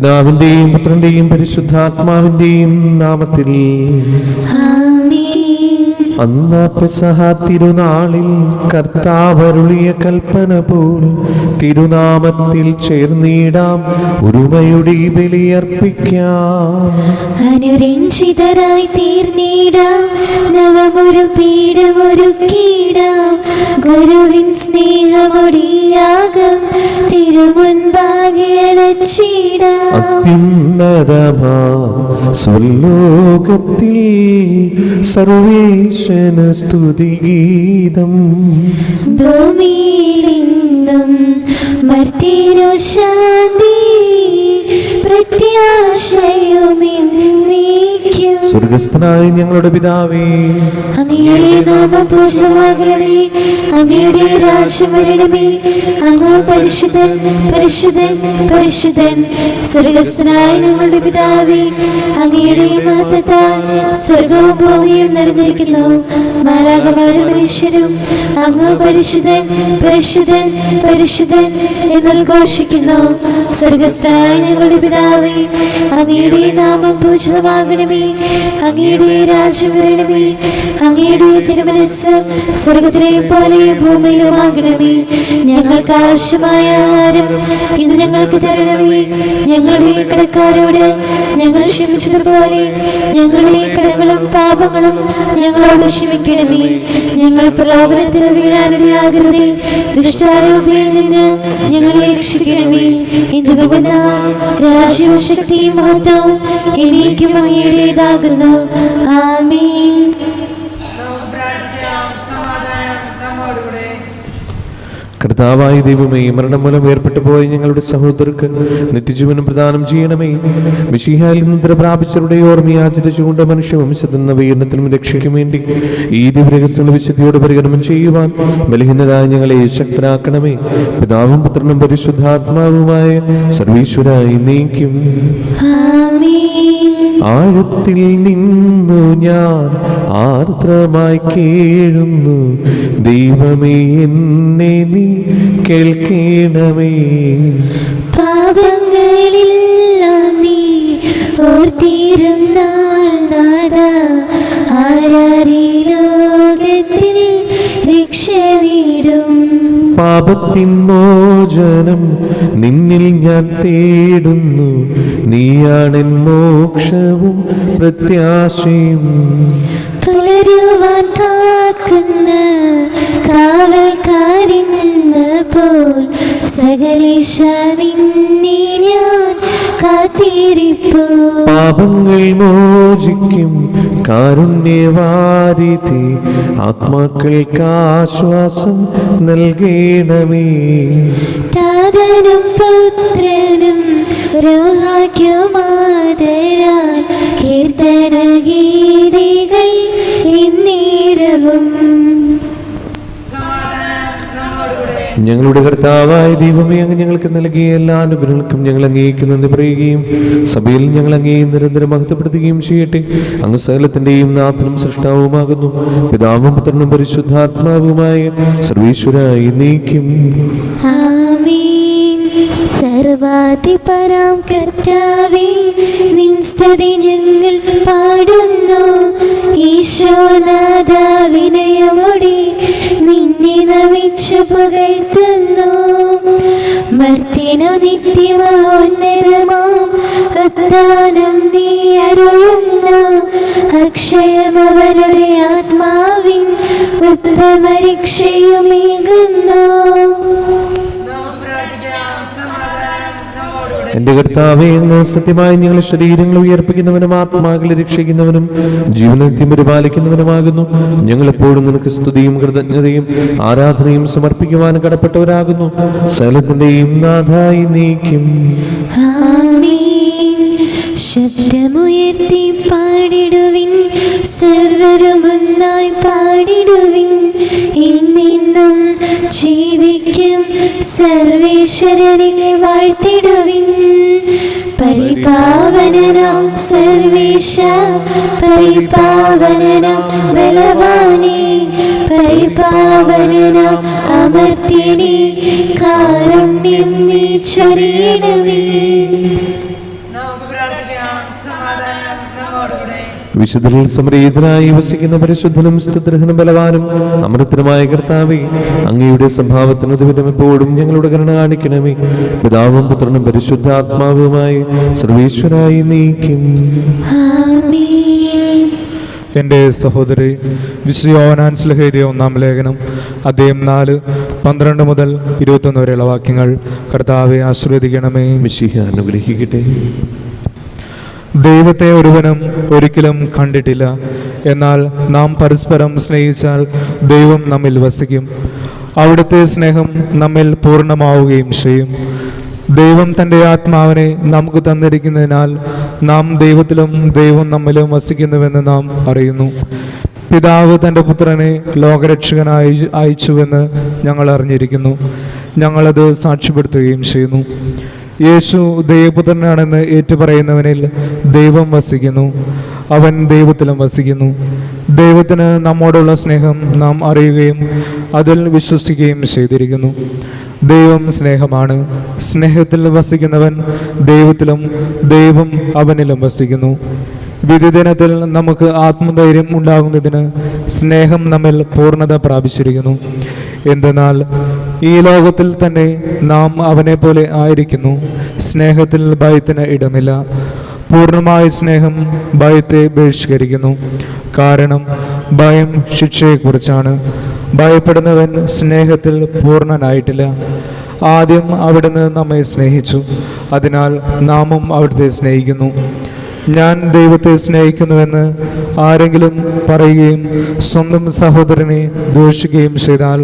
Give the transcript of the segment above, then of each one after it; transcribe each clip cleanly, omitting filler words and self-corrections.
പിതാവിന്റെയും പുത്രന്റെയും പരിശുദ്ധാത്മാവിന്റെയും നാമത്തിൽ. അന്ന് പെസഹ തിരുനാളിൽ കർത്താവരുളിയ കൽപ്പന പോൽ തിരുനാമത്തിൽ ചേർന്നിടാം, ഒരുമയുടെ ബലിയർപ്പിക്കാം. അനുരഞ്ജിതരായി തീർന്നിടാം, നവമൊരു പീഠമൊരുക്കിടാം. ഗുരുവിൻ സ്നേഹമൊടിയാകം തിരുമുൻപാകെ അണച്ചിടാം. അത്യുന്നതമാ സ്വർലോകത്തിൽ സർവേശന സ്തുതിഗീതം. ഭൂമിയിലെന്നും മർത്യനു ശാന്തി, പ്രത്യാശയുമെന്നേക്കും. സ്വർഗ്ഗസ്ഥനായ ഞങ്ങളുടെ പിതാവേ, അങ്ങയുടെ നാമം പൂജിതമാകണമേ. അങ്ങയുടെ രാജ്യം വരണമേ. അങ്ങ് പരിശുദ്ധൻ പരിശുദ്ധൻ പരിശുദ്ധൻ. സ്വർഗ്ഗസ്ഥനായ ഞങ്ങളുടെ പിതാവേ, അങ്ങയുടെ മഹത്വത്താൽ സ്വർഗവും ഭൂമിയും നിറഞ്ഞിരിക്കുന്നു. മാലാഖമാരും മനുഷ്യരും അങ്ങ് പരിശുദ്ധൻ പരിശുദ്ധൻ പരിശുദ്ധൻ എന്ന് ഘോഷിക്കുന്നു. സ്വർഗ്ഗസ്ഥനായ ഞങ്ങളുടെ പിതാവേ, അങ്ങയുടെ നാമം പൂജിതമാകണമേ. അങ്ങയുടെ രാജ്യം വരണമേ. അങ്ങയുടെ തിരുമനസ്സ് സ്വർഗത്തിലെ പോലെ ഭൂമിയിലുമാകണമേ. ഞങ്ങൾക്ക് ആവശ്യമായ ആഹാരം ഇന്ന് ഞങ്ങൾക്ക് തരണമേ. ഞങ്ങളുടെ കടക്കാരോട് ഞങ്ങൾ ക്ഷമിച്ചതുപോലെ ഞങ്ങളുടെ കടങ്ങളും പാപങ്ങളും ഞങ്ങളോട് ക്ഷമിക്കണമേ. ഞങ്ങൾ പ്രലോഭനത്തിൽ വീഴാനിടയാകരുതേ, ദുഷ്ടാരൂപിയിൽ നിന്ന് ഞങ്ങളെ രക്ഷിക്കണമേ. എന്തുകൊണ്ടെന്നാൽ രാജ്യവും ശക്തിയും മഹത്വവും എന്നേക്കും അങ്ങയുടേതാകുന്നു. ആമേൻ. കർത്താവായ ദൈവമേ, മരണം മൂലം ഏർപ്പെട്ടു പോയ ഞങ്ങളുടെ സഹോദരർക്ക് നിത്യജീവനം പ്രദാനം ചെയ്യണമേ. മിശിഹായിൽ നിദ്ര പ്രാപിച്ചവരുടെ ഓർമ്മയാചരിച്ചുകൊണ്ട് മനുഷ്യവംശത്തിൽ നിന്ന് വീരണത്തിനും രക്ഷയ്ക്കും വേണ്ടി ഈ ദിവ്യരഹസ്യങ്ങൾ വിശുദ്ധിയോട് പരികർമ്മം ചെയ്യുവാൻ ബലഹീനരായ ഞങ്ങളെ ശക്തരാക്കണമേ. പിതാവും പുത്രനും പരിശുദ്ധാത്മാവുമായ സർവീശ്വരായി നീക്കും. ആഴത്തിൽ നിന്നു ഞാൻ ആർദ്രമായി കേഴുന്നു, ദൈവമേ എന്നെ നീ കേൾക്കണമേ. പാപങ്ങളെല്ലാം നീ ഓർത്തിരുന്നാൽ നാഥാ, ആരാരീ ലോകത്തിൽ രക്ഷ നേടും. പാപത്തിൻ മോചനം നിന്നിൽ ഞാൻ തേടുന്നു, നീയാണെൻ മോക്ഷവും പ്രത്യാശയും. പുലരുവാൻ കാക്കുന്ന കാവൽക്കാരെന്ന പോൽ സകലേശ നിന്നെ ഞാൻ കാത്തിരിപ്പു. പാപങ്ങൾ മോചിക്കും കാരുണ്യവാരിധി, ആത്മാക്കൾക്ക് ആശ്വാസം നൽകണമേ. താതനും പുത്രനും റൂഹായ്ക്കുമാദരാൽ കീർത്തന ഗീതികൾ ഇന്നേരവും. ഞങ്ങളുടെ കർത്താവായ ദൈവമേ, അങ്ങ് ഞങ്ങൾക്ക് നൽകിയ എല്ലാ അനുഗ്രഹങ്ങൾക്കും ഞങ്ങൾ അങ്ങേക്ക് നന്ദി പറയുകയും സഭയിൽ ഞങ്ങൾ അങ്ങേ നിരന്തരം മഹത്വപ്പെടുത്തുകയും ചെയ്യട്ടെ. അങ്ങ് സകലത്തിന്റെയും നാഥനും സൃഷ്ടാവുമാകുന്നു. പിതാവും പുത്രനും പരിശുദ്ധാത്മാവുമായ സർവീശ്വരായി നീക്കും. സർവാധിപരാം കർത്താവേ, നിൻ സ്തുതി ഞങ്ങൾ പാടുന്നു. ഈശോനാഥ വിനയമോടെ നിന്നെ നമിച്ചു പുകഴ്ത്തുന്നു. മർത്യനു നിത്യമഹോന്നതമാം ഉത്ഥാനം നീ അരുളുന്നു. അക്ഷയമവരുടെ ആത്മാവിൻ ഉത്തമ രക്ഷയുമേകുന്നു. എന്റെ കർത്താവേ, അങ്ങ് സത്യമായി ഞങ്ങളുടെ ശരീരങ്ങൾ ഉയർപ്പിക്കുന്നവനും ആത്മാക്കളെ രക്ഷിക്കുന്നവനും ജീവനിത്യം പരിപാലിക്കുന്നവനുമാകുന്നു. ഞങ്ങൾ എപ്പോഴും നിനക്ക് സ്തുതിയും കൃതജ്ഞതയും ആരാധനയും സമർപ്പിക്കുവാൻ കടപ്പെട്ടവരാകുന്നു. സകലത്തിന്റെയും നാഥായി നീക്കും. ശബ്ദമുയർത്തി പാടിടുവിൻ, സർവരുമൊന്നായി പാടിടുവിൻ. ഇന്നും ജീവിക്കും സർവേശ്വരനെ വാഴ്ത്തിടുവിൻ. പരിപാവനനാം സർവേശ, പരിപാവനനാം ബലവാനേ, പരിപാവനനാം അമർത്യനേ, കാരുണ്യം നീ ചൊരിയണമേ. വിശുദ്ധരിൽ സമരീതനായി വസിക്കുന്ന പരിശുദ്ധനും സ്തുത്യർഹനും ബലവാനും അമൃതനുമായ കർത്താവേ, അങ്ങയുടെ സ്വഭാവത്തിന് ഉദവിധം എപ്പോഴും ഞങ്ങളുടെ കരുണ കാണിക്കണമേ. പിതാവും പുത്രനും പരിശുദ്ധാത്മാവുമായി സർവേശ്വരായി നീക്കും. എൻ്റെ സഹോദരി, വിശുദ്ധ യോഹന്നാൻ ശ്ലീഹായുടെ 1-ാം ലേഖനം അധ്യായം 4:12 മുതൽ 21 വരെയുള്ള വാക്യങ്ങൾ. കർത്താവെ ആശീർവദിക്കണമേ. മിശിഹ അനുഗ്രഹിക്കട്ടെ. ദൈവത്തെ ഒരുവനും ഒരിക്കലും കണ്ടിട്ടില്ല. എന്നാൽ നാം പരസ്പരം സ്നേഹിച്ചാൽ ദൈവം നമ്മിൽ വസിക്കും. അവിടുത്തെ സ്നേഹം നമ്മിൽ പൂർണ്ണമാവുകയും ചെയ്യും. ദൈവം തൻ്റെ ആത്മാവിനെ നമുക്ക് തന്നിരിക്കുന്നതിനാൽ നാം ദൈവത്തിലും ദൈവം നമ്മിലും വസിക്കുന്നുവെന്ന് നാം അറിയുന്നു. പിതാവ് തൻ്റെ പുത്രനെ ലോകരക്ഷകനായി അയച്ചുവെന്ന് ഞങ്ങൾ അറിഞ്ഞിരിക്കുന്നു. ഞങ്ങളത് സാക്ഷ്യപ്പെടുത്തുകയും ചെയ്യുന്നു. യേശു ദൈവപുത്രനാണെന്ന് ഏറ്റുപറയുന്നവനിൽ ദൈവം വസിക്കുന്നു, അവൻ ദൈവത്തിലും വസിക്കുന്നു. ദൈവത്തിന് നമ്മോടുള്ള സ്നേഹം നാം അറിയുകയും അതിൽ വിശ്വസിക്കുകയും ചെയ്തിരിക്കുന്നു. ദൈവം സ്നേഹമാണ്. സ്നേഹത്തിൽ വസിക്കുന്നവൻ ദൈവത്തിലും ദൈവം അവനിലും വസിക്കുന്നു. വിധിദിനത്തിൽ നമുക്ക് ആത്മധൈര്യം ഉണ്ടാകുന്നതിന് സ്നേഹം നമ്മിൽ പൂർണ്ണത പ്രാപിച്ചിരിക്കുന്നു. എന്തെന്നാൽ ഈ ലോകത്തിൽ തന്നെ നാം അവനെ പോലെ ആയിരിക്കുന്നു. സ്നേഹത്തിൽ ഭയത്തിന് ഇടമില്ല. പൂർണ്ണമായ സ്നേഹം ഭയത്തെ ബഹിഷ്കരിക്കുന്നു. കാരണം ഭയം ശിക്ഷയെക്കുറിച്ചാണ്. ഭയപ്പെടുന്നവൻ സ്നേഹത്തിൽ പൂർണ്ണനായിട്ടില്ല. ആദ്യം അവിടുന്ന് നമ്മെ സ്നേഹിച്ചു, അതിനാൽ നാമും അവിടുത്തെ സ്നേഹിക്കുന്നു. ഞാൻ ദൈവത്തെ സ്നേഹിക്കുന്നുവെന്ന് ആരെങ്കിലും പറയുകയും സ്വന്തം സഹോദരനെ ദൂഷിക്കുകയും ചെയ്താൽ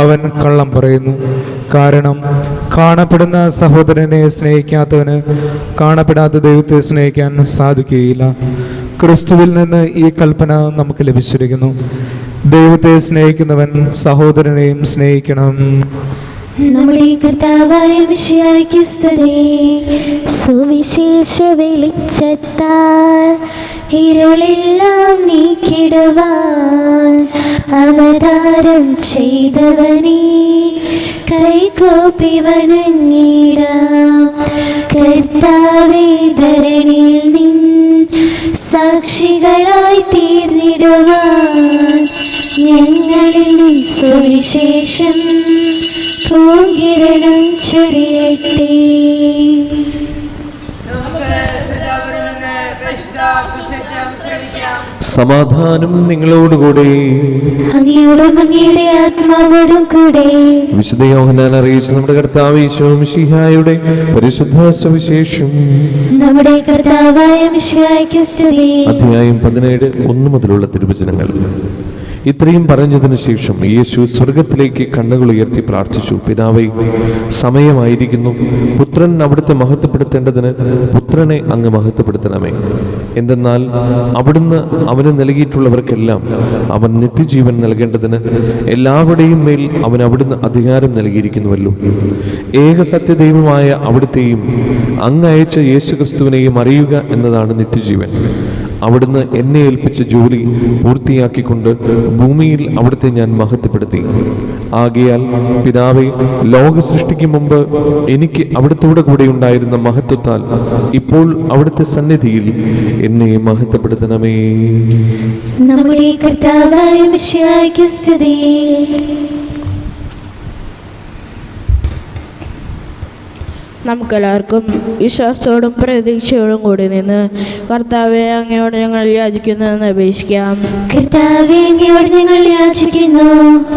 അവൻ കള്ളം പറയുന്നു. കാരണം കാണപ്പെടുന്ന സഹോദരനെ സ്നേഹിക്കാത്തവന് കാണപ്പെടാത്ത ദൈവത്തെ സ്നേഹിക്കാൻ സാധിക്കുകയില്ല. ക്രിസ്തുവിൽ നിന്ന് ഈ കൽപ്പന നമുക്ക് ലഭിച്ചിരിക്കുന്നു: ദൈവത്തെ സ്നേഹിക്കുന്നവൻ സഹോദരനെയും സ്നേഹിക്കണം. നമ്മുടെ കർത്താവായ മിശിഹായ്ക്ക് സ്തുതി. സുവിശേഷ വെളിച്ചത്താൽ ഇരുളെല്ലാം നീക്കിടുവാൻ അവതാരം ചെയ്തവനേ, കൈകൂപ്പി വണങ്ങിടാം. കർത്താവേ, ധരണിയിൽ നിൻ സാക്ഷികളായി തീർന്നിടുവാൻ ഞങ്ങളിൽ നിൻ സുവിശേഷം പൂങ്കിരണം ചൊരിയട്ടെ. സമാധാനം നിങ്ങളോടുകൂടെ. അങ്ങയോടും അങ്ങയുടെ ആത്മാവോടും കൂടെ. വിശുദ്ധ യോഹന്നാൻ അറിയിച്ച നമ്മുടെ കർത്താവ് ഈശോ മിശിഹായുടെ പരിശുദ്ധ സുവിശേഷം. നമ്മുടെ കർത്താവായ മിശിഹായ്ക്ക് സ്തുതി. അധ്യായം 17 1 മുതലുള്ള തിരുവചനങ്ങൾ. ഇത്രയും പറഞ്ഞതിനു ശേഷം യേശു സ്വർഗത്തിലേക്ക് കണ്ണുകൾ ഉയർത്തി പ്രാർത്ഥിച്ചു: പിതാവേ, സമയമായിരിക്കുന്നു. പുത്രൻ അവിടുത്തെ മഹത്വപ്പെടുത്തേണ്ടതിന് പുത്രനെ അങ്ങ് മഹത്വപ്പെടുത്തണമേ. എന്തെന്നാൽ അവിടുന്ന് അവന് നൽകിയിട്ടുള്ളവർക്കെല്ലാം അവൻ നിത്യജീവൻ നൽകേണ്ടതിന് എല്ലാവരുടെയും മേൽ അവൻ അവിടുന്ന് അധികാരം നൽകിയിരിക്കുന്നുവല്ലോ. ഏക സത്യദൈവമായ അവിടുത്തെയും അങ്ങ് അയച്ച യേശുക്രിസ്തുവിനെയും അറിയുക എന്നതാണ് നിത്യജീവൻ. അവിടുന്ന് എന്നെ ഏൽപ്പിച്ച ജോലി പൂർത്തിയാക്കിക്കൊണ്ട് ഭൂമിയിൽ അവിടുത്തെ ഞാൻ മഹത്വപ്പെടുത്തി. ആകയാൽ പിതാവേ, ലോക സൃഷ്ടിക്ക് മുമ്പ് എനിക്ക് അവിടുത്തോടെ കൂടെ ഉണ്ടായിരുന്ന മഹത്വത്താൽ ഇപ്പോൾ അവിടുത്തെ സന്നിധിയിൽ എന്നെ മഹത്വപ്പെടുത്തണമേ. നമ്മുടെ കർത്താവായ മിശിഹായ്ക്ക് സ്തുതി. നമുക്കെല്ലാവർക്കും വിശ്വാസത്തോടും പ്രതീക്ഷയോടും കൂടി നിന്ന് കർത്താവെ, അങ്ങയോട് ഞങ്ങൾ യാചിക്കുന്നതെന്ന് അപേക്ഷിക്കാം. കർത്താവേ, അങ്ങയോട് ഞങ്ങൾ യാചിക്കുന്നു.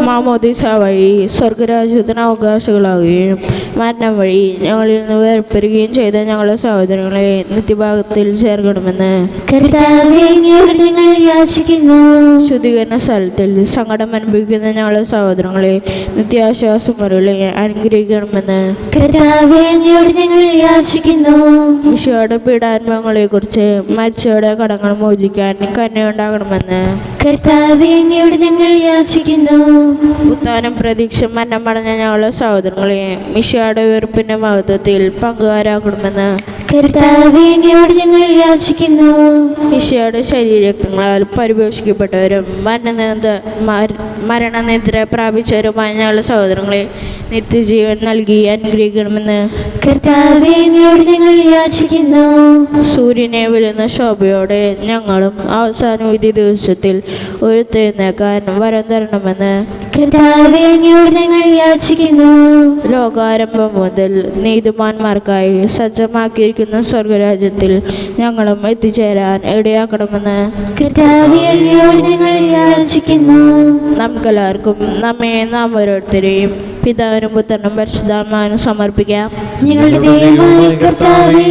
മാമോദീസ വഴി സ്വർഗരാജ്യത്തിന് അവകാശികളാകുകയും മരണം വഴി ഞങ്ങളിൽ നിന്ന് വേർപിരിയുകയും ചെയ്ത ഞങ്ങളുടെ സഹോദരങ്ങളെ നിത്യഭാഗത്തിൽ ചേർക്കണമെന്ന് കർത്താവേ, അങ്ങയോട് ഞങ്ങൾ യാചിക്കുന്നു. ശുദ്ധീകരണ സ്ഥലത്തിൽ സങ്കടം അനുഭവിക്കുന്ന ഞങ്ങളുടെ സഹോദരങ്ങളെ നിത്യാശ്വാസം വരെ അനുഗ്രഹിക്കണമെന്ന് കർത്താവേ, അങ്ങയോട് ഞങ്ങൾ യാചിക്കുന്നു. ഈശോയുടെ പീഡാനുഭവങ്ങളെ കുറിച്ച് മരിച്ചവരുടെ കടങ്ങൾ മോചിക്കാൻ കരുണയുണ്ടാകണമെന്ന് കർത്താവേ, അങ്ങയോട് ഞങ്ങൾ യാചിക്കുന്നു. ഉത്ഥാനം പ്രതീക്ഷ മരണമടഞ്ഞ ഞങ്ങളുടെ സഹോദരങ്ങളെ മിശിഹായുടെ ഉയർപ്പിന്റെ മഹത്വത്തിൽ പങ്കുകാരാക്കണമെന്ന് കർത്താവേ, അങ്ങയോട് ഞങ്ങൾ യാചിക്കുന്നു. മിശിഹായുടെ ശരീരങ്ങളാൽ പരിപോഷിക്കപ്പെട്ടവരും മരണനിദ്ര പ്രാപിച്ചവരുമായ ഞങ്ങളുടെ സഹോദരങ്ങളെ നിത്യജീവൻ നൽകി അനുഗ്രഹിക്കണമെന്ന് കർത്താവേ, അങ്ങയോട് ഞങ്ങൾ യാചിക്കുന്നു. സൂര്യനെ വരുന്ന ശോഭയോടെ ഞങ്ങളും അവസാന വിധി ദിവസത്തിൽ ഉയർത്തെഴുന്നേക്കാൻ വരം തരണമെന്ന് കർത്താവേ, അങ്ങയോട് ഞങ്ങൾ യാചിക്കുന്നു. ലോകാരംഭം മുതൽ നീതിമാന്മാർക്കായി സജ്ജമാക്കിയിരിക്കുന്ന സ്വർഗരാജ്യത്തിൽ ഞങ്ങളും എത്തിച്ചേരാൻ ഇടയാക്കണമെന്ന് കർത്താവേ, അങ്ങയോട് ഞങ്ങൾ യാചിക്കുന്നു. നമുക്കെല്ലാവർക്കും നമ്മെ നാം ഓരോരുത്തരെയും പിതാവിനും പുത്രനും പരിശുദ്ധാത്മാവിനും സമർപ്പിക്കാം. ഞങ്ങളുടെ ദൈവമായ കർത്താവേ,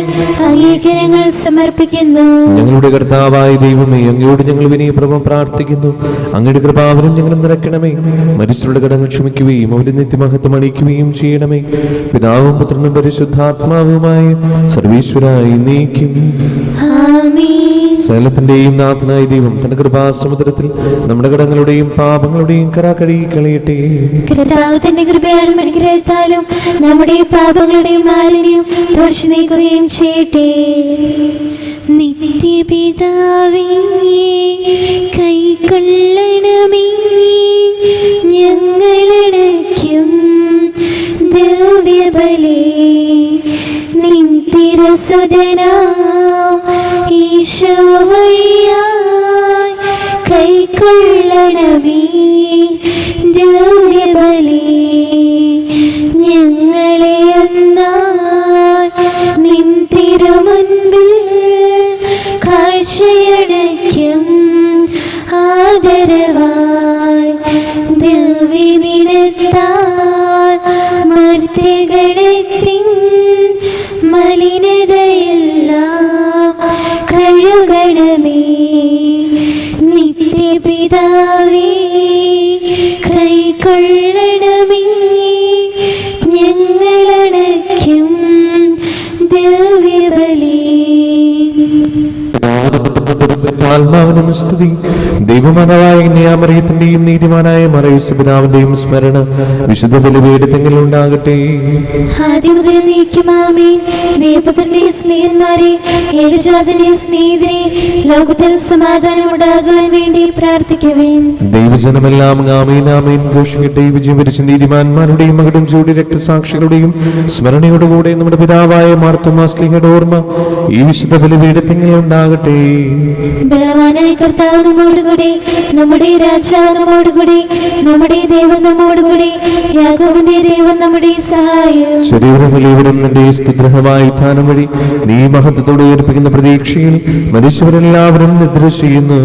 അങ്ങേക്ക് ഞങ്ങൾ സമർപ്പിക്കുന്നു. ഞങ്ങളുടെ കർത്താവായ ദൈവമേ, അങ്ങയോട് ഞങ്ങൾ വിനയപൂർവ്വം പ്രാർത്ഥിക്കുന്നു. അങ്ങയുടെ കൃപാവരം ഞങ്ങൾ നിറയ്ക്കണമേ. മരിച്ചവരുടെ കടങ്ങൾ ക്ഷമിക്കുകയും അവരുടെ നിത്യമഹത്വം അണിയിക്കുകയും ചെയ്യണമേ. പിതാവും പുത്രനും പരിശുദ്ധാത്മാവുമായ സർവീശ്വരായി നീക്കും. ആമേൻ. സകലത്തിന്റെയും നാഥനായ ദൈവം തന്റെ കൃപാസമുദ്രത്തിൽ നമ്മുടെ കടങ്ങളുടെയും പാപങ്ങളുടെയും കറ കഴുകി കളയട്ടെ. കർത്താവ് തന്റെ കൃപയാലും അനുഗ്രഹത്താലും നമ്മുടെ പാപങ്ങളുടെയും മാലിന്യം തുടച്ചു നീക്കുകയും ചെയ്യട്ടെ. നിത്യപിതാവേ, കൈക്കൊള്ളണമേ ഞങ്ങളടയ്ക്കും ദിവ്യബലി. നിൻ തിരുസുതനാം ഈശോ വഴിയായി കൈക്കൊള്ളണമേ ദിവ്യബലി. ഞങ്ങളെ ഒന്നായി നിൻ തിരുമുൻപിൽ കാഴ്ചയടയ്ക്കും ആദരവായി ദിവ്യനിടത്താൽ മർത്യഗണത്തിൻ മലിനതയെല്ലാം കഴുകണമേ. നിത്യപിതാവേ, കൈക്കൊള്ളണമേ ഞങ്ങളടയ്ക്കും ദിവ്യബലി. ആത്മാവിനും സ്തുതി. ദൈവമാതാവായ കന്യാമറിയത്തിന്റെയും നീതിമാനായ മറിയൂസ് പിതാവിന്റെയും സ്മരണ വിശുദ്ധ ബലിപീഠത്തിൽ ഉണ്ടാകട്ടെ. ആദ്യം മുതൽ നീക്കും ആമേൻ. ദൈവപുത്രന്റെ സ്നേഹന്മാരെ, ഏകജാതന്റെ സ്നേഹിതരെ, ലോകത്തിൽ സമാധാനം ഉണ്ടാകാൻ വേണ്ടി പ്രാർത്ഥിക്കുവേൻ. ദൈവജനമെല്ലാം ആമേൻ ആമേൻ ഘോഷിക്കട്ടെ. വിജയം വരിച്ച നീതിമാന്മാരുടെയും മകടും ചൂടി രക്തസാക്ഷികളുടെയും സ്മരണയോടുകൂടെ നമ്മുടെ പിതാവായ മാർത്തോമാശ്ലീഹയുടെ ഓർമ്മ ഈ വിശുദ്ധ ബലിപീഠത്തിൽ ഉണ്ടാകട്ടെ. ബലവാനായ കർത്താവ് നമ്മോടുകൂടി, നമ്മുടെ രാജാവ് നമ്മോടുകൂടി, നമ്മുടെ ദൈവം നമ്മോടുകൂടി, യാക്കോബിന്റെ ദൈവം നമ്മുടെ സഹായം. ശരീരം വലിയവരും നിന്റെ സ്തുഗ്രഹമായ ഉത്ഥാനം വഴി നീ മഹത്വത്തോടെ ഉയർപ്പിക്കുന്ന പ്രതീക്ഷയിൽ മനുഷ്യരെല്ലാവരും നിദ്ര ചെയ്യുന്നു.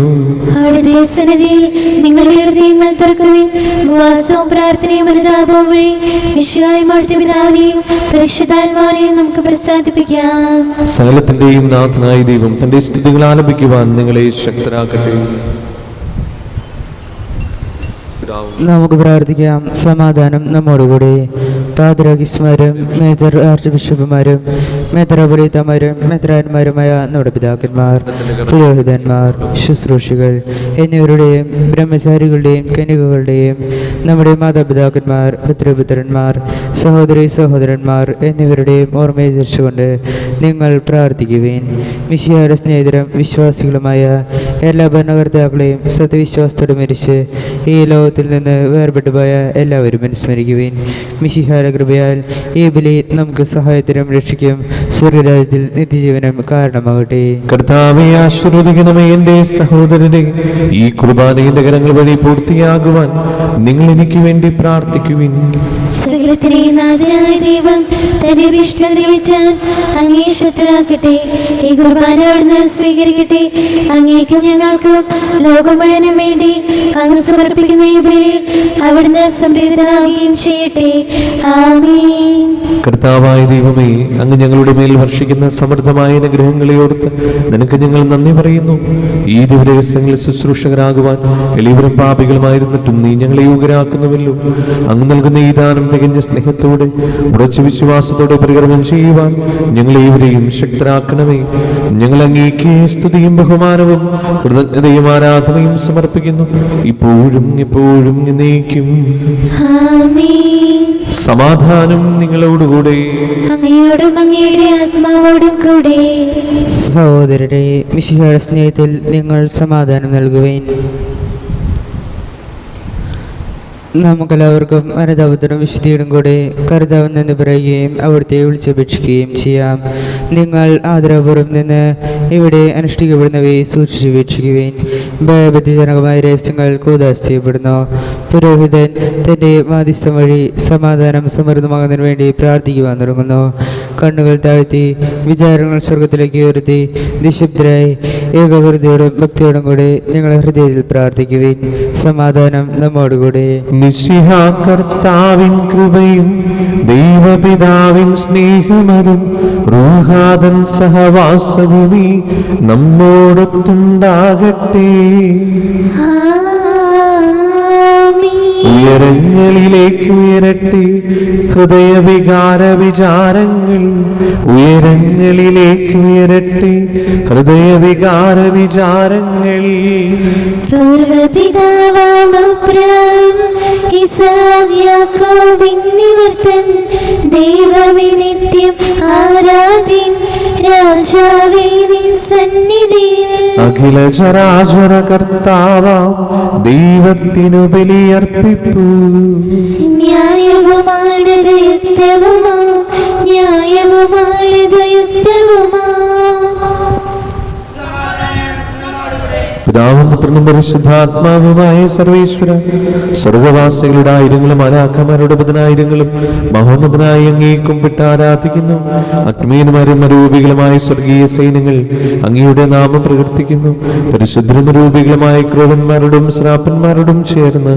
അവിടുത്തെ സന്നിധിയിൽ നിങ്ങളുടെ ഹൃദയങ്ങൾ തുറക്കുവിൻ. ഉപവാസവും പ്രാർത്ഥനയും അനുതാപവും വഴി വിശുദ്ധായ അവിടുത്തെ പിതാവിനെയും പരിശുദ്ധാത്മാവിനെയും നമുക്ക് പ്രസാദിപ്പിക്കാം. സകലത്തിന്റെയും നാഥനായ ദൈവം തന്റെ സ്തുതികൾ ആലപിക്കുവാൻ നിങ്ങളെ ശക്തരാക്കട്ടെ. നമുക്ക് പ്രാർത്ഥിക്കാം. സമാധാനം നമ്മോടുകൂടി. പാദ്രാഗിസ്മാരും മേജർ ആർച്ച് ബിഷപ്പുമാരും മെത്രാപൊലീത്തമാരും മെത്രാന്മാരുമായ നമ്മുടെ പിതാക്കന്മാർ, പുരോഹിതന്മാർ, ശുശ്രൂഷികൾ എന്നിവരുടെയും ബ്രഹ്മചാരികളുടെയും കന്യകകളുടെയും നമ്മുടെ മാതാപിതാക്കന്മാർ, പിതൃപുത്രന്മാർ, സഹോദരി സഹോദരന്മാർ എന്നിവരുടെയും ഓർമ്മയെ ധരിച്ചുകൊണ്ട് നിങ്ങൾ പ്രാർത്ഥിക്കുവേൻ. മിശിഹായുടെ സ്നേഹിതരും വിശ്വാസികളുമായ എല്ലാ ഭരണകർത്താക്കളെയും സത്യവിശ്വാസത്തോടെ മരിച്ച് ഈ ലോകത്തിൽ നിന്ന് വേർപെട്ടു പോയ എല്ലാവരും അനുസ്മരിക്കുവേൻ. മിശിഹായുടെ കൃപയാൽ ഈ ബലി നമുക്ക് സഹായത്തിനും രക്ഷിക്കും സ്വർഗരാജ്യത്തിൽ നിത്യജീവനം കാരണമാകട്ടെ. കർത്താവെ ആശീർവദിക്കണമേ. എന്റെ സഹോദരനെ, ഈ കുർബാനയുടെ കരങ്ങൾ വഴി പൂർത്തിയാകുവാൻ നിങ്ങൾ എനിക്ക് വേണ്ടി പ്രാർത്ഥിക്കുവിൻ. സകലത്തിനെയും നാഥനായ ദൈവം തന്റെ വിഷ്ണു നിറവേറ്റാൻ അങ്ങേ ശക്തനാക്കട്ടെ. ഈ കുർബാന അവിടുന്ന് സ്വീകരിക്കട്ടെ. അങ്ങേക്കും ഞങ്ങൾക്കും ലോകം മുഴുവനും വേണ്ടി അങ്ങ് സമർപ്പിക്കുന്ന ഈ ബലിയിൽ അവിടുന്ന് സംപ്രീതനാകുകയും ചെയ്യട്ടെ. ആമേൻ. കർത്താവായ ദൈവമേ, അങ്ങ് ഞങ്ങളുടെ മേൽ വർഷിക്കുന്ന സമൃദ്ധമായ അനുഗ്രഹങ്ങളെ ഓർത്ത് നിനക്ക് ഞങ്ങൾ നന്ദി പറയുന്നു. ഈ ദിവരഹസ്യങ്ങളിൽ ശുശ്രൂഷകരാകുവാൻ എളിയവരും പാപികളുമായിരുന്നിട്ടും നീ ഞങ്ങളെ യോഗ്യരാക്കുന്നുവല്ലോ. അങ്ങ് നൽകുന്ന ഈ ദാനം തികഞ്ഞ സ്നേഹത്തോടെ ഉറച്ച വിശ്വാസത്തോടെ പരികർമ്മം ചെയ്യുവാൻ ഞങ്ങളേവരെയും ശക്തരാക്കണമേ. ഞങ്ങൾ അങ്ങേക്ക് സ്തുതിയും ബഹുമാനവും കൃതജ്ഞതയും ആരാധനയും സമർപ്പിക്കുന്നു, ഇപ്പോഴും എപ്പോഴും എന്നേക്കും. ആമേൻ. സമാധാനം നിങ്ങളോടുകൂടെ. അങ്ങയോടും അങ്ങയുടെ ആത്മാവോടും കൂടെ. സഹോദരരെ, മിശിഹായുടെ സ്നേഹത്തിൽ. സ്നേഹത്തിൽ നിങ്ങൾ സമാധാനം നൽകുവേൻ. നമുക്കെല്ലാവർക്കും അനുതാപത്തിനും വിശുദ്ധിയോടും കൂടെ കർത്താവിൽ നിന്ന് പറയുകയും അവിടുത്തെ വിളിച്ചപേക്ഷിക്കുകയും ചെയ്യാം. നിങ്ങൾ ആദരപൂർവ്വം നിന്ന് ഇവിടെ അനുഷ്ഠിക്കപ്പെടുന്നവയെ സൂക്ഷിച്ചു വീക്ഷിക്കുവേൻ. ഭയഭക്തിജനകമായ രഹസ്യങ്ങൾ കൂദാശ ചെയ്യപ്പെടുന്നു. പുരോഹിതൻ തൻ്റെ മാധ്യസ്ഥം വഴി സമാധാനം സമൃദ്ധമാകുന്നതിന് വേണ്ടി പ്രാർത്ഥിക്കുവാൻ തുടങ്ങുന്നു. കണ്ണുകൾ താഴ്ത്തി വിചാരങ്ങൾ സ്വർഗത്തിലേക്ക് ഉയർത്തി നിശബ്ദരായി ഏകഹൃദയോടും ഭക്തിയോടും കൂടെ ഞങ്ങളെ ഹൃദയത്തിൽ പ്രാർത്ഥിക്കുവേൻ. സമാധാനം നമ്മോടുകൂടെ. മിശിഹാ കർത്താവിൻ കൃപയും ദൈവപിതാവിൻ സ്നേഹമതും റൂഹാദൻ സഹവാസഭൂമി നമ്മോടൊത്തുണ്ടാകട്ടെ. ഉയരങ്ങളിലേക്ക് ഉയരട്ടെ ഹൃദയവികാര വിചാരങ്ങൾ, ഉയരങ്ങളിലേക്ക് ഉയരട്ടെ ഹൃദയവികാര വിചാരങ്ങൾ. പൂർവപിതാവാം അബ്രാഹാം, ഇസ്ഹാക്ക്, യാക്കോബ് എന്നിവർ തൻ ദൈവമേ നിത്യം ആരാധ്യൻ, രാജാവേ നിൻ സന്നിധിയിൽ അഖില ചരാചര കർത്താവാം ദൈവത്തിനു ബലിയർപ്പിപ്പൂ. ന്യായവുമാണ് ദയുക്തവുമാം, ന്യായവുമാണ് ദയുക്തവുമാം. പിതാവും പുത്രനും പരിശുദ്ധാത്മാവുമായ സർവേശ്വര, സ്വർഗവാസികളുടെ ആയിരങ്ങളും മാലാഖമാരുടെ പതിനായിരങ്ങളും മഹോന്നതനായി അങ്ങേ കുമ്പിട്ട് ആരാധിക്കുന്നു. അഗ്നിമാരും അരൂപികളുമായ സ്വർഗീയ സൈന്യങ്ങൾ അങ്ങയുടെ നാമം പ്രകീർത്തിക്കുന്നു. പരിശുദ്ധരും അരൂപികളുമായ ക്രൂവന്മാരോടും ശ്രാപ്പന്മാരോടും ചേർന്ന്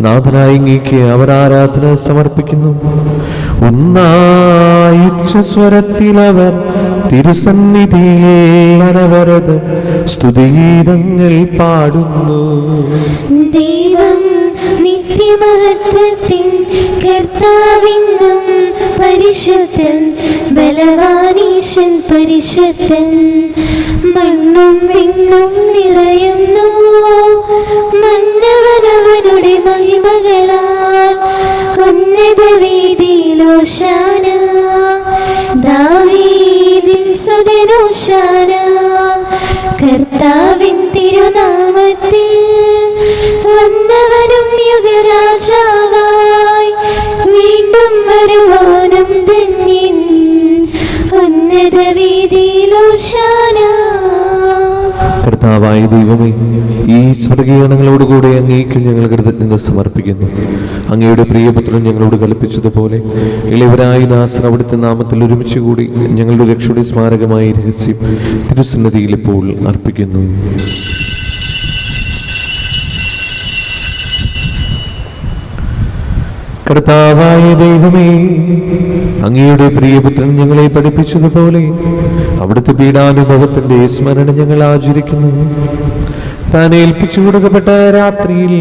നാഥനായി അങ്ങേക്ക് അവർ ആരാധന സമർപ്പിക്കുന്നു. ഒന്നായിച്ച സ്വരത്തിലവർ തിരുസന്നിധിയിൽ അനവരതം സ്തുതിഗീതങ്ങൾ പാടുന്നു. ദൈവം നിത്യമഹത്വത്തിൻ കർത്താവിന്നും പരിശുദ്ധൻ, ബലവാനീശൻ പരിശുദ്ധൻ. മണ്ണും വിണ്ണും നിറയുന്നു മന്നവനവനുടെ മഹിമകളാൽ. ഉന്നത വീതിയിൽ ഹോശാന, ദാവീദിൻ സുതൻ ഹോശാന. കർത്താവിൻ തിരുനാമത്തിൽ വന്നവനും യുഗരാജാവായി വീണ്ടും വരുവാനും ധന്യൻ. ഉന്നത വീതിയിൽ ഹോശാന. കർത്താവായ ദൈവമേ, ഈ സ്വർഗീയണങ്ങളോടുകൂടെ അങ്ങേക്ക് ഞങ്ങൾ കൃതജ്ഞത സമർപ്പിക്കുന്നു. അങ്ങയുടെ പ്രിയപുത്രൻ ഞങ്ങളോട് കൽപ്പിച്ചതുപോലെ ഇളവരായ ദാസർ അവിടുത്തെ നാമത്തിൽ ഒരുമിച്ച് കൂടി ഞങ്ങളുടെ രക്ഷയുടെ സ്മാരകമായ രഹസ്യം തിരുസന്നിധിയിൽ ഇപ്പോൾ അർപ്പിക്കുന്നു. കർത്താവായ ദൈവമേ, അങ്ങയുടെ പ്രിയപുത്രൻ ഞങ്ങളെ പഠിപ്പിച്ചതുപോലെ അവിടുത്തെ പീഡാനുഭവത്തിന്റെ സ്മരണ ഞങ്ങൾ ആചരിക്കുന്നു. താൻ ഏൽപ്പിച്ചു കൊടുക്കപ്പെട്ട രാത്രിയിൽ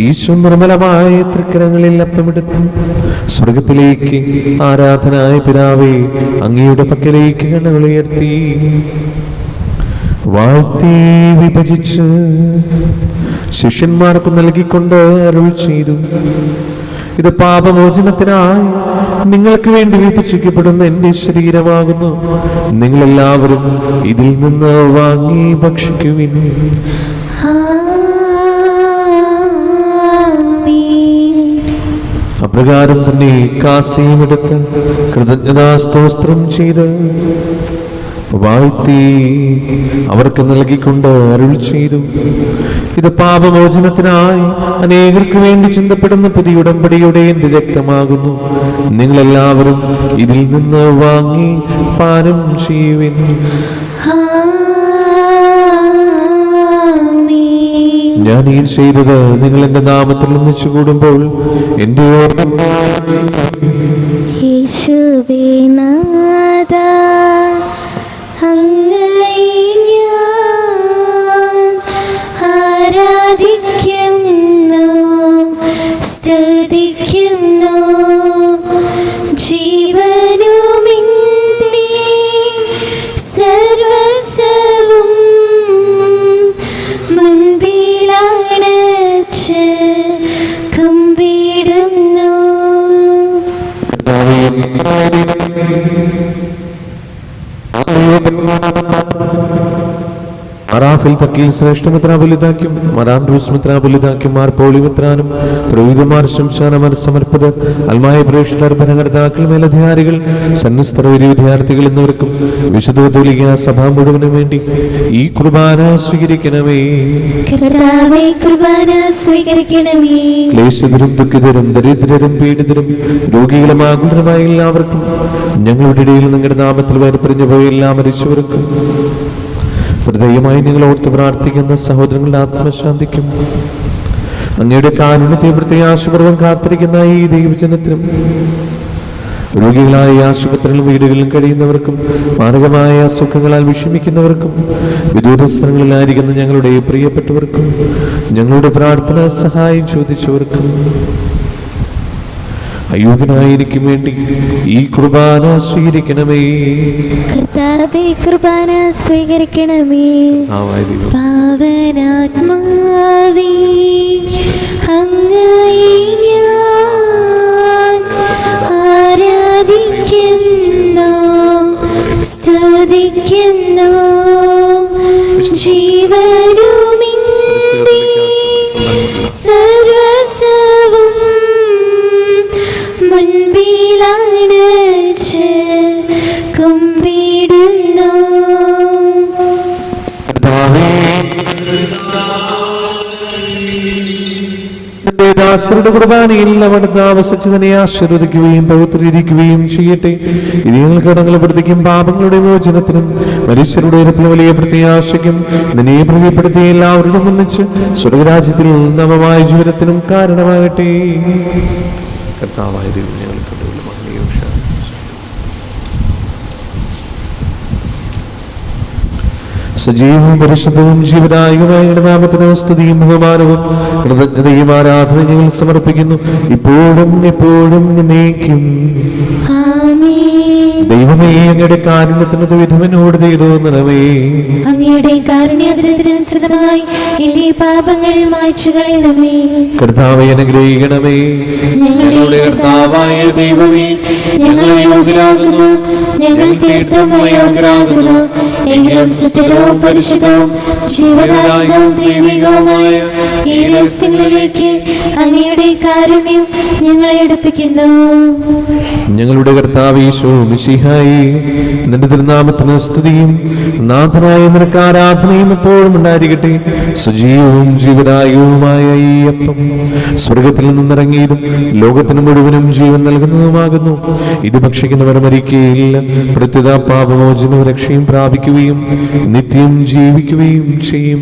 ഈശോ നിർമ്മലമായ തൃക്കരങ്ങളിൽ അപ്പമെടുത്ത് സ്വർഗത്തിലേക്ക് ആരാധനായ പിതാവേ അങ്ങയുടെ പക്കലേക്ക് കണ്ണുകൾ ഉയർത്തി വാഴ്ത്തി വിഭജിച്ച് ശിഷ്യന്മാർക്ക് നൽകിക്കൊണ്ട് അരുൾ ചെയ്തു: ഇത് പാപമോചനത്തിനായി നിങ്ങൾക്ക് വേണ്ടി വിഭജിക്കപ്പെടുന്ന എൻ്റെ ശരീരമാകുന്നു. നിങ്ങളെല്ലാവരും ഇതിൽ നിന്ന് വാങ്ങി ഭക്ഷിക്കുവിൻ. അപ്രകാരം തന്നെ കാസയും എടുത്ത് കൃതജ്ഞതാസ്തോത്രം ചെയ്ത് വാഴ്ത്തി അവർക്ക് നൽകിക്കൊണ്ട് അരുൾ ചെയ്തു: ഇത് പാപമോചനത്തിനായി അനേകർക്ക് വേണ്ടി ചിന്തപ്പെടുന്ന പുതിയ ഉടമ്പടിയുടെ എൻ്റെ രക്തമാകുന്നു. നിങ്ങളെല്ലാവരും ഇതിൽ നിന്ന് വാങ്ങി പാനം ചെയ്യുവിൻ. ഞാൻ ഈ ചെയ്തത് നിങ്ങൾ എൻ്റെ നാമത്തിൽ ഒന്നിച്ചു കൂടുമ്പോൾ എൻ്റെ യേശുവേ നാഥ, അങ്ങയെ ഞാൻ ആരാധിക്കുന്നു, സ്തുതിക്കുന്നു. ജീവനുമിന്നേ സർവസ്വവും മുൻപിലണച്ച് കുമ്പിടുന്നു. മാറാഫിൽ തട്ടിൽ ശ്രേഷ്ഠമിത്രാപുലിതാക്കും മറാൻഡ്രൂസ് മിത്രാപുലിതാക്കും മാർ പോളിമിത്രാനും പുരോഹിതന്മാർ ശംശാനമാർ സമർപ്പത് അൽമായ പ്രേക്ഷിതർ ഭരണകർത്താക്കൾ മേലധികാരികൾ സന്യസ്തർ വിദ്യാർത്ഥികൾ എന്നിവർക്കും വിശുദ്ധ കത്തോലിക്ക സഭ മുഴുവനും വേണ്ടി ഈ കുർബാന സ്വീകരിക്കണമേ. കർത്താവേ, കുർബാന സ്വീകരിക്കണമേ. ക്ലേശിതരും ദുഃഖിതരും ദരിദ്രരും പീഡിതരും രോഗികളും ആകുലരുമായ എല്ലാവർക്കും ഞങ്ങളുടെ ഇടയിൽ നിങ്ങളുടെ നാമത്തിൽ വേർപിരിഞ്ഞു പോയ എല്ലാ മരിച്ചവർക്കും ഹൃദയമായി നിങ്ങൾ ഓർത്ത് പ്രാർത്ഥിക്കുന്ന സഹോദരങ്ങളുടെ ആത്മശാന്തിക്കും അങ്ങയുടെ കാരുണ്യത്തെ പ്രത്യാശപൂർവ്വം കാത്തിരിക്കുന്ന ഈ ദൈവജനത്തിനും രോഗികളായ ആശുപത്രികളിലും വീടുകളിലും കഴിയുന്നവർക്കും മാരകമായ അസുഖങ്ങളാൽ വിഷമിക്കുന്നവർക്കും വിദൂര സ്ഥലങ്ങളിലായിരിക്കുന്ന ഞങ്ങളുടെ പ്രിയപ്പെട്ടവർക്കും ഞങ്ങളുടെ പ്രാർത്ഥന സഹായം ചോദിച്ചവർക്കും അയോഗ്യനായിരിക്കും വേണ്ടി ഈ കുർബാന സ്വീകരിക്കണമേ. കർത്താവേ, കുർബാന സ്വീകരിക്കണമേ. പാവനാത്മാവേ, അങ്ങയെ ഞാൻ ആരാധിക്കുന്നു, സ്തുതിക്കുന്നു. ജീവനുമിന്റെ സർവസ്വവും മുൻപിലണച്ച് കുമ്പിടുന്നു. ദാസരുടെ കുർബാനയിൽ അവിടുന്ന് ആവസിച്ചതിനെ ആശീർവദിക്കുകയും പവിത്രീകരിക്കുകയും ചെയ്യട്ടെ. ഇത് ഞങ്ങൾ കടങ്ങളെ പ്രതിക്കും പാപങ്ങളുടെ മോചനത്തിനും മനുഷ്യരുടെ ഉയരത്തിലും വലിയ പ്രത്യാശയ്ക്കും നിന്നെ പ്രിയപ്പെടുത്തിയ എല്ലാവരോടും ഒന്നിച്ച് സ്വർഗരാജ്യത്തിൽ നവമായ ജീവിതത്തിനും കാരണമാകട്ടെ. കർത്താവായ ദൈവം ഞങ്ങൾക്ക് സജീവവും പരിശുദ്ധവും ജീവദായകമായ നാമത്തിന് സ്തുതിയും ബഹുമാനവും കൃതജ്ഞതയും ആരാധന ഞങ്ങൾ സമർപ്പിക്കുന്നു, ഇപ്പോഴും എപ്പോഴും എന്നേക്കും. ദൈവമേ, അങ്ങയുടെ കാരുണ്യത്തിന് ദുരിതമെന്നോട് ചെയ്തോന്നണമേ. അങ്ങയുടെ കാരുണ്യാതിരത്തിനനുസൃതമായി എന്റെ പാപങ്ങൾ മായ്ച്ചു കളയണമേ. കർത്താവേ, അനുഗ്രഹിക്കണമേ. ഞങ്ങളുടെ കർത്താവായ ദൈവമേ, ഞങ്ങൾ അയോഗ്യരാകുന്നു, ഞങ്ങൾ തീർത്തും അയോഗ്യരാകുന്നു. എങ്കിലും സത്യവും പരിശുദ്ധവും ജീവദായകവും ദൈവികവുമായ ഈ രഹസ്യങ്ങളിലേക്ക് അങ്ങയുടെ കാരുണ്യം ഞങ്ങളെ അടുപ്പിക്കുന്നു. ഞങ്ങളുടെ കർത്താവേ ഈശോ മിശിഹായേ, നിന്റെ തിരുനാമത്തിന് സ്തുതിയും നാഥനായ നിനക്ക് ആരാധനയും എപ്പോഴും ഉണ്ടായിരിക്കട്ടെ. സജീവവും ജീവദായകവുമായ ഈ അപ്പം സ്വർഗത്തിൽ നിന്നിറങ്ങിയതും ലോകത്തിന് മുഴുവനും ജീവൻ നൽകുന്നതുമാകുന്നു. ഇത് ഭക്ഷിക്കുന്നവർ മരിക്കുകയില്ല, പ്രത്യുത പാപമോചനവും രക്ഷയും പ്രാപിക്കുകയും നിത്യം ജീവിക്കുകയും ചെയ്യും.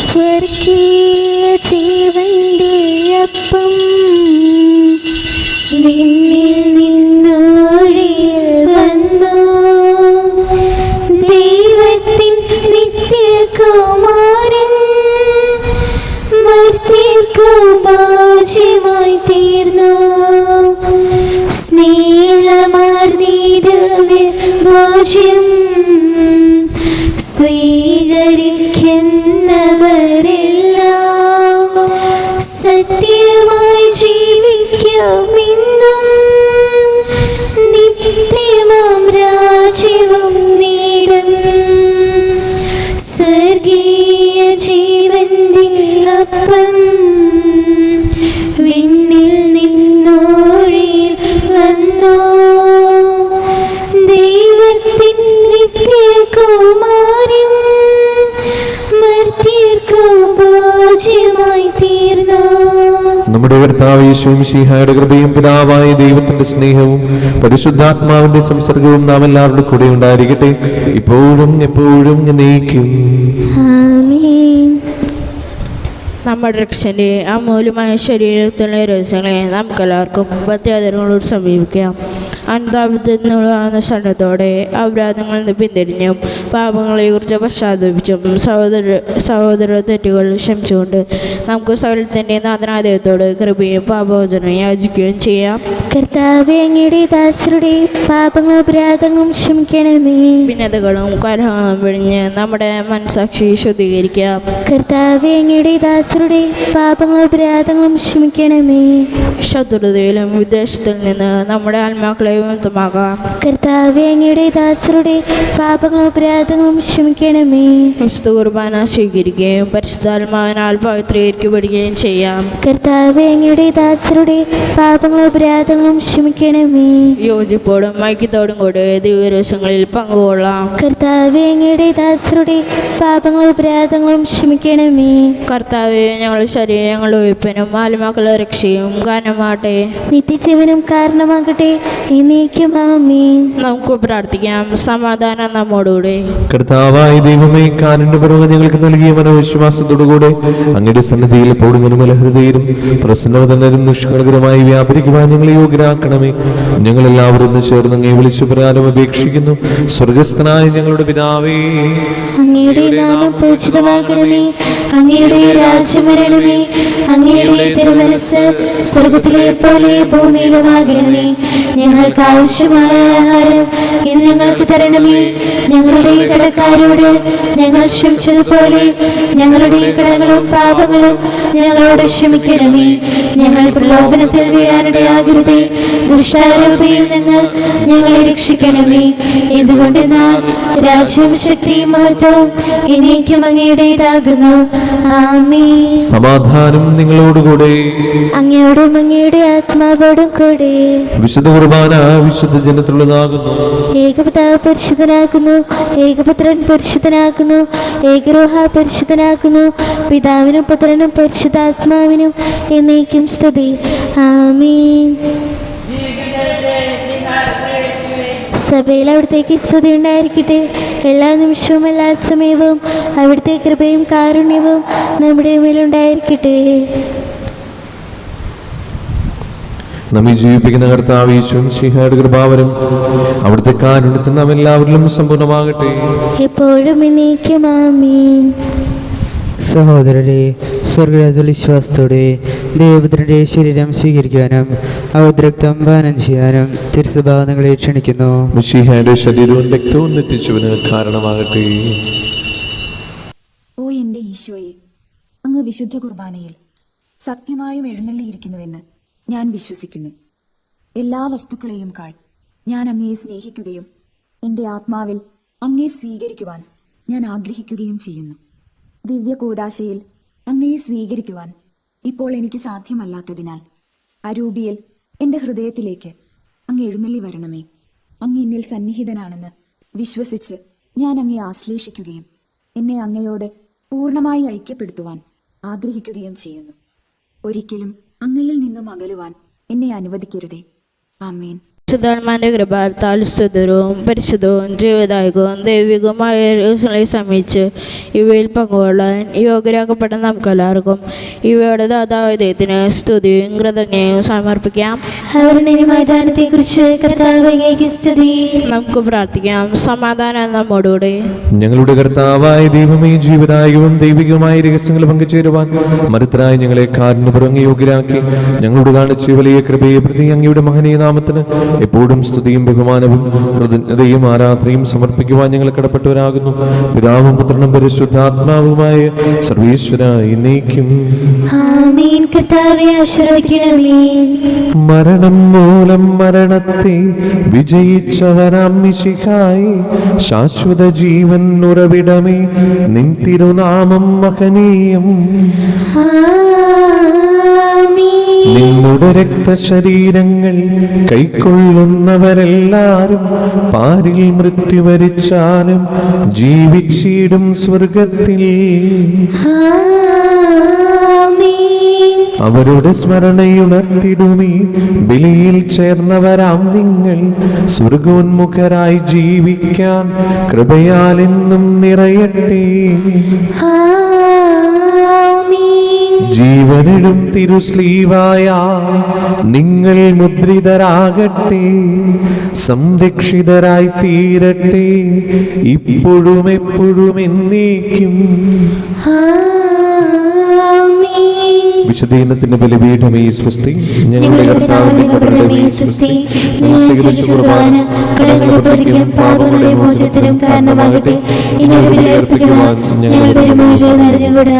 സ്വർഗീയ ജീവന്റെ അപ്പം നിന്നിൽ നിന്നൊഴി വന്നു, ദൈവത്തിൻ നിത്യകുമാരൻ മർത്യർക്കു ഭോജ്യമായി തീർന്നു. സ്നേഹമാർന്നീതവേ ഭോജ്യം സ്വീകരിക്കുന്നവരെല്ലാം സത്യമായി ജീവിക്കുമെന്നും നിത്യമാം രാജ്യവും നേടും. സ്വർഗീയ ജീവന്റെ അപ്പം വിണ്ണിൽ നിന്നൊഴി വന്നു, ദൈവത്തിൻ നിത്യകുമാരൻ മർത്യർക്കു ഭോജ്യമായി തീർന്നു. നമ്മുടെ കർത്താവ് യേശു മിശിഹായുടെ കൃപയും പിതാവായ ദൈവത്തിന്റെ സ്നേഹവും പരിശുദ്ധാത്മാവിന്റെ സംസർഗവും നാം എല്ലാവരുടെ കൂടെ ഉണ്ടായിരിക്കട്ടെ, ഇപ്പോഴും എപ്പോഴും എന്നേക്കും. നമ്മുടെ രക്ഷന്റെ അമൂല്യമായ ശരീരത്തിലുള്ള രഹസ്യങ്ങളെ നമുക്കെല്ലാവർക്കും പ്രത്യേകതകളോട് സമീപിക്കാം. അന്താപത്തിനുള്ള ശരണത്തോടെ അപരാധങ്ങളിൽ നിന്ന് പിന്തിരിഞ്ഞും പാപങ്ങളെക്കുറിച്ച് പശ്ചാത്തപിച്ചും സഹോദര തെറ്റുകൾ ക്ഷമിച്ചുകൊണ്ട് നമുക്ക് സകലത്തിൻ്റെ നാഥനായ ദൈവത്തോട് കൃപയും പാപമോചനവും യാചിക്കുകയും ചെയ്യാം. കർത്താവേ, അങ്ങയുടെ ദാസരുടെ പാപങ്ങളും അപരാധങ്ങളും ക്ഷമിക്കണമേ. ഭിന്നതകളും കലഹങ്ങളും വെടിഞ്ഞ് നമ്മുടെ മനസാക്ഷി ശുദ്ധീകരിക്കാം. കർത്താവേ, അങ്ങയുടെ ദാസരുടെ ദാസരുടെ പാപങ്ങളും അപരാധങ്ങളും ക്ഷമിക്കണമേ. ശത്രുതയിലും വിദേശത്തിൽ നിന്ന് നമ്മുടെ ആത്മാക്കളെ വിമുക്തമാക്കാം. കർത്താവേ, അങ്ങയുടെ ദാസരുടെ പാപങ്ങളും അപരാധങ്ങളും ക്ഷമിക്കണമേ. വിശുദ്ധ കുർബാന സ്വീകരിക്കുകയും പരിശുദ്ധാത്മാവിനാൽ പവിത്രീകരിക്കപ്പെടുകയും ചെയ്യാം. കർത്താവേ, അങ്ങയുടെ ദാസരുടെ പാപങ്ങളും അപരാധങ്ങളും ക്ഷമിക്കണമേ. യോജിപ്പോടും ഐക്യത്തോടും കൂടി ദിവ്യരഹസ്യങ്ങളിൽ പങ്കുകൊള്ളാം. കർത്താവേ, അങ്ങയുടെ ദാസരുടെ പാപങ്ങളും അപരാധങ്ങളും ക്ഷമിക്കണമേ. കർത്താവെ, ഞങ്ങളുടെ ശരീരങ്ങളുടെ ഒഴിപ്പിനും ആത്മാക്കളുടെ രക്ഷയും കാരണമാകട്ടെ. നിത്യജീവനും കാരണമാകട്ടെ. എന്നേക്കും ആമേൻ. നമുക്ക് പ്രാർത്ഥിക്കാം. സമാധാനം നമ്മോടുകൂടെ. കർത്താവായ ദൈവമേ, കാരുണ്യപൂർവ്വം ഞങ്ങൾക്ക് നൽകിയ മനോവിശ്വാസത്തോടുകൂടെ അങ്ങയുടെ സന്നിധിയിൽ പൊടുങ്ങനും ഹൃദയരും പ്രസന്നവതനും നിഷ്കളങ്കരമായി വ്യാപരിക്കുവാൻ ഞങ്ങളെ യോഗ്യരാക്കണമേ. ഞങ്ങളെല്ലാവരും ഒന്ന് ചേർന്ന് അങ്ങയെ വിളിച്ചു പ്രകാരം അപേക്ഷിക്കുന്നു. സ്വർഗസ്ഥനായ ഞങ്ങളുടെ പിതാവേ, അങ്ങയുടെ നാമം പൂജിതമാകണമേ. അങ്ങയുടെ രാജ്യം വരണമേ. അങ്ങയുടെ തിരുമനസ്സ് സ്വർഗത്തിലെ പോലെ ഭൂമിയിലുമാകണമേ. ഞങ്ങൾക്ക് ആവശ്യമായ ആഹാരം ഇന്ന് ഞങ്ങൾക്ക് തരണമേ. ഞങ്ങളുടെ കടക്കാരോട് ഞങ്ങൾ ക്ഷമിച്ചതുപോലെ ഞങ്ങളുടെ കടങ്ങളും പാപങ്ങളും ഞങ്ങളോട് ക്ഷമിക്കണമേ. ഞങ്ങൾ പ്രലോഭനത്തിൽ വീഴാനിടയാകരുതേ. ദുഷ്ടാരൂപിയിൽ നിന്ന് ഞങ്ങളെ രക്ഷിക്കണമേ. എന്തുകൊണ്ടെന്നാൽ രാജ്യം ശക്തിയും മഹത്വവും എന്നേക്കും അങ്ങയുടേതാകുന്നു. ആമേൻ. സമാധാനം നിങ്ങളോടുകൂടെ. അങ്ങയോടും അങ്ങയുടെ ആത്മാവോടും കൂടെ. വിശുദ്ധ കുർബാന വിശുദ്ധ ജനത്തിലുള്ളതാകുന്നു. ഏകപിതാവ് പരിശുദ്ധനാക്കുന്നു, ഏകപുത്രൻ പരിശുദ്ധനാക്കുന്നു, ഏകരൂഹ പരിശുദ്ധനാക്കുന്നു. പിതാവിനും പുത്രനും പരിശുദ്ധാത്മാവിനും എന്നേക്കും സ്തുതി. ആമേൻ. സഭയിൽ അവിടുത്തേക്ക് സ്തുതി ഉണ്ടായിരിക്കട്ടെ. എല്ലാ നിമിഷവും എല്ലാ സമയവും അവിടുത്തെ കൃപയും കാരുണ്യവും നമ്മുടെ മേലുണ്ടായിരിക്കട്ടെ. നമ്മെ ജീവിപ്പിക്കുന്ന കർത്താവ് യേശുവും മിശിഹായുടെ കൃപാവരം അവിടുത്തെ കാരുണ്യത്തിൽ നാം എല്ലാവരിലും സമ്പൂർണ്ണമാകട്ടെ. എപ്പോഴും എന്നേക്കും ആമേൻ. സഹോദരരെ, സ്വർഗരാജ്യ വിശ്വാസത്തോടെ ദൈവപുത്രന്റെ ശരീരം സ്വീകരിക്കാനും അവിടുത്തെ രക്തം പാനം ചെയ്യാനും തിരുസഭ നിങ്ങളെ ക്ഷണിക്കുന്നു. മിശിഹായുടെ ശരീരവും രക്തവും നിത്യജീവന് കാരണമാകട്ടെ. ഓ എൻ്റെ ഈശോയെ, അങ്ങ് വിശുദ്ധ കുർബാനയിൽ സത്യമായും എഴുന്നള്ളിയിരിക്കുന്നുവെന്ന് ഞാൻ വിശ്വസിക്കുന്നു. എല്ലാ വസ്തുക്കളെയും കാൾ ഞാൻ അങ്ങയെ സ്നേഹിക്കുകയും എൻ്റെ ആത്മാവിൽ അങ്ങയെ സ്വീകരിക്കുവാൻ ഞാൻ ആഗ്രഹിക്കുകയും ചെയ്യുന്നു. ദിവ്യ കൂദാശയിൽ അങ്ങയെ സ്വീകരിക്കുവാൻ ഇപ്പോൾ എനിക്ക് സാധ്യമല്ലാത്തതിനാൽ അരൂപിയിൽ എൻ്റെ ഹൃദയത്തിലേക്ക് അങ്ങ് എഴുന്നള്ളി വരണമേ. അങ്ങ് എന്നിൽ സന്നിഹിതനാണെന്ന് വിശ്വസിച്ച് ഞാൻ അങ്ങയെ ആശ്ലേഷിക്കുകയും എന്നെ അങ്ങയോട് പൂർണ്ണമായി ഐക്യപ്പെടുത്തുവാൻ ആഗ്രഹിക്കുകയും ചെയ്യുന്നു. ഒരിക്കലും അങ്ങയിൽ നിന്നും അകലുവാൻ എന്നെ അനുവദിക്കരുതേ. ആമേൻ. പരിശുദ്ധാത്മാവിന്റെ കൃപാത്താൽ സ്തുതരവും പരിശുദ്ധവും ജീവദായകവും ദൈവികവുമായ രഹസ്യങ്ങളെ സമീപിച്ച് ഇവയിൽ പങ്കുകൊള്ളാൻ യോഗ്യരാക്കപ്പെട്ട നമുക്കെല്ലാവർക്കും ഇവയുടെ ദാതാവായ ദൈവത്തിന് സ്തുതിയും കൃതജ്ഞതയും സമർപ്പിക്കാം. അവരുടെ മൈതാനത്തെക്കുറിച്ച് കർത്താവ് അങ്ങേക്ക് സ്തുതി. നമുക്ക് പ്രാർത്ഥിക്കാം. സമാധാനം നമ്മോടുകൂടെ. ഞങ്ങളുടെ കർത്താവായ ദൈവമേ, ജീവദായകവും ദൈവികവുമായ രഹസ്യങ്ങൾ പങ്കുചേരുവാൻ മരുത്തരായ ഞങ്ങളെ കാരുണ്യപൂർവ്വം യോഗ്യരാക്കി ഞങ്ങളോട് കാണിച്ച വലിയ കൃപയെ പ്രതി അങ്ങയുടെ മഹനീയ നാമത്തിന് എപ്പോഴും സ്തുതിയും ബഹുമാനവും കൃതജ്ഞതയും ആരാധനയും സമർപ്പിക്കുവാൻ ഞങ്ങൾ കടപ്പെട്ടവരാകുന്നു. പിതാവും പുത്രനും പരിശുദ്ധാത്മാവുമായ സർവീശ്വര എന്നേക്കും ആമേൻ. കർത്താവേ, ആശീർവദിക്കണമേ. മരണം മൂലം മരണത്തെ വിജയിച്ചവനാം മിശിഹായേ, ശാശ്വത ജീവൻ ഉറവിടമേ, നിൻ തിരുനാമം മഹനീയം. നിങ്ങളുടെ രക്തശരീരങ്ങൾ കൈക്കൊള്ളുന്നവരെല്ലാരും പാരിൽ മൃത്യു വരിച്ചാലും ജീവിച്ചിടും സ്വർഗത്തിൽ. അവരുടെ സ്മരണയുണർത്തിടുമേ. ബലിയിൽ ചേർന്നവരാം നിങ്ങൾ സ്വർഗോന്മുഖരായി ജീവിക്കാൻ കൃപയാൽ എന്നും നിറയട്ടെ. ജീവനിടും തിരുസ്ലീവായ നിങ്ങൾ മുദ്രിതരാകട്ടെ, സംരക്ഷിതരായി തീരട്ടെ, ഇപ്പോഴും എപ്പോഴും എന്നേക്കും. വിശുദ്ധീനത്തിന്റെ ബലിപീഠമേ സ്വസ്തി. ഞങ്ങളുടെ കർത്താവിന്റെ കബറിടമേ സ്വസ്തി. കടങ്ങളുടെ പ്രതിക്കും പാപങ്ങളുടെ മോചനത്തിനും കാരണമാകട്ടെ. ഇനി ബലിയർപ്പിക്കുവാൻ ഞങ്ങളുടെ അറിഞ്ഞുകൂടാ.